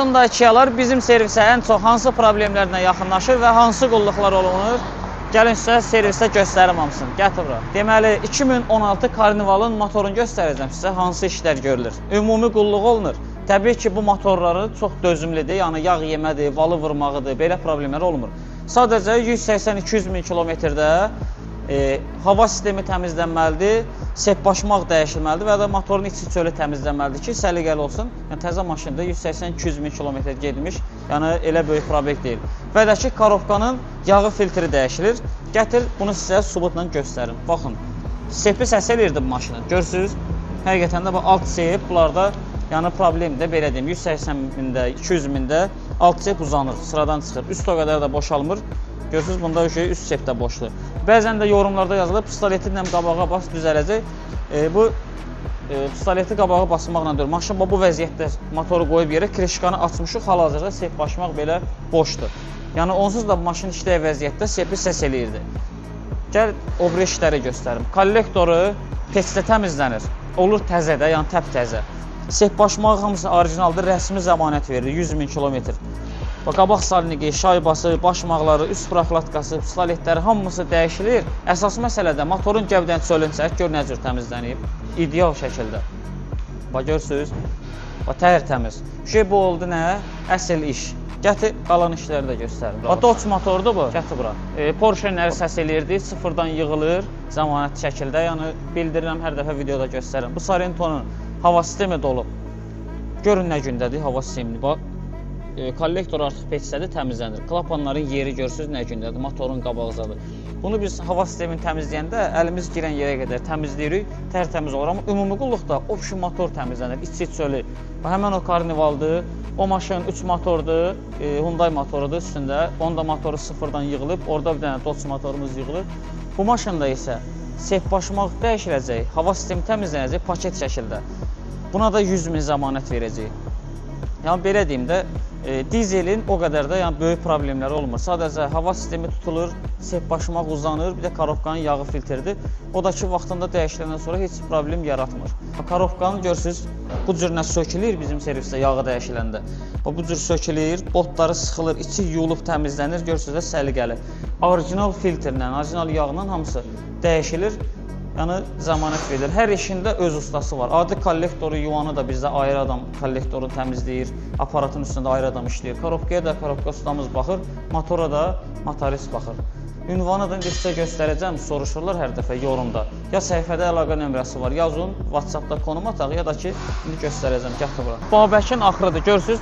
Hyundai Kia'lar bizim servisə ən çox hansı problemlərlə yaxınlaşır və hansı qulluqlar olunur? Gəlin sizə servisdə göstərim hamısını. Gətir bura. Deməli, 2016 Carnival'ın motorunu göstərəcəm sizə, hansı işlər görülür. Ümumi qulluq olunur. Təbii ki, bu motorları çox dözümlüdür, yəni yağ yemədir, valı vurmağıdır, belə problemlər olmur. Sadəcə 180-200 min kilometrdə hava sistemi təmizlənməlidir, sepbaşmaq dəyişilməlidir və ya da motorun içi çölü təmizlənməlidir ki, səliqəli olsun. Yəni, təzə maşında 180-200 min kilometr gedmiş, yəni elə böyük problem deyil. Və də ki, karovkanın yağı filtri dəyişilir. Gətir, bunu sizə subutla göstərim. Baxın, sepi səs eləyirdi bu maşının, görürsünüz. Həqiqətən də bu alt sep, bunlarda yəni problemdir, belə deyim, 180 mində, 200 mində alt sep uzanır, sıradan çıxır. Üst o qədər də boşalmır. Görürsünüz, bunda üst sep də boşdur. Bəzən də yorumlarda yazılır, pistoletinlə qabağa bas düzələcək. Bu pistoleti qabağa basmaqla deyil. Maşın bu vəziyyətdə motoru qoyub yerə, krişkanı açmışıq, hal-hazırda sep başmaq belə boşdur. Yəni onsuz da bu maşın işləyə vəziyyətdə sepi səs eləyirdi. Gəl, o biri işləri göstərim. Kollektoru peçdə təmizlənir. Olur təzədə, yəni təp-təzə. Sep başmaq hamısı orijinaldır, rəsmi zəmanət verir, 100 min kilometr. Qabaq saliniqi, şaybası, başmaqları, üst prokladkası, pistoletləri hamısı dəyişilir. Əsas məsələ də motorun gəvdən çölünü çək, gör nə cür təmizlənib. İdeal şəkildə. Bax, görürsünüz, tərtəmiz. Şey bu oldu nə? Əsl iş. Gətir, qalan işləri də göstərir. Dodge motordur bu. Gətir bura. Porsche-ləri səs eləyirdi, sıfırdan yığılır, zəmanət şəkildə. Yəni, bildirirəm, hər dəfə videoda göstərirəm. Bu Sarento'nun hava sistemi dolub. Görün nə gündədir hava sistemini. Bax, kollektor artıq peçsədir, təmizlənir. Klapanların yeri görürsünüz nə gündədir, motorun qabağızadır. Bunu biz hava sistemini təmizləyəndə əlimiz girən yerə qədər təmizləyirik, tərtəmiz olur. Amma ümumi qulluqda o motor təmizlənir, içi çölü. Həmən o Carnival'dır, o maşın 3 motordur, Hyundai motorudur üstündə. Onun da motoru sıfırdan yığılıb, orada bir dənə Dodge motorumuz yığılıb. Bu maşında isə sep başmaq dəyişiləcək, hava sistemi təmizlənəcək paket şəkildə. Buna da 100 min zəmanət verəcək. Yəni, belə deyim də, dizelin o qədər də böyük problemləri olmur. Sadəcə hava sistemi tutulur, sep başmaq uzanır, bir də karovkanın yağı filtridir. O da ki, vaxtında dəyişiləndən sonra heç problem yaratmır. Karovkanı görürsünüz, bu cür nə sökülür bizim servisdə yağı dəyişiləndə. Bu cür sökülür, botları sıxılır, içi yuyulub təmizlənir, görürsünüz də səliqəli. Orijinal filtrlə, orijinal yağla hamısı dəyişilir. Yəni, zəmanət verilir. Hər işində öz ustası var. Adi kollektoru yuvanı da bizdə ayrı adam kollektoru təmizləyir, aparatın üstündə ayrı adam işləyir. Karovkaya da karovka ustamız baxır, motora da motorist baxır. Ünvanı da sizə göstərəcəm, soruşurlar hər dəfə yorumda. Ya səhifədə əlaqə nömrəsi var, yazın, WhatsAppda konum ataq, ya da ki, indi göstərəcəm, gətir bura. Babəkin axırıdır, görürsünüz,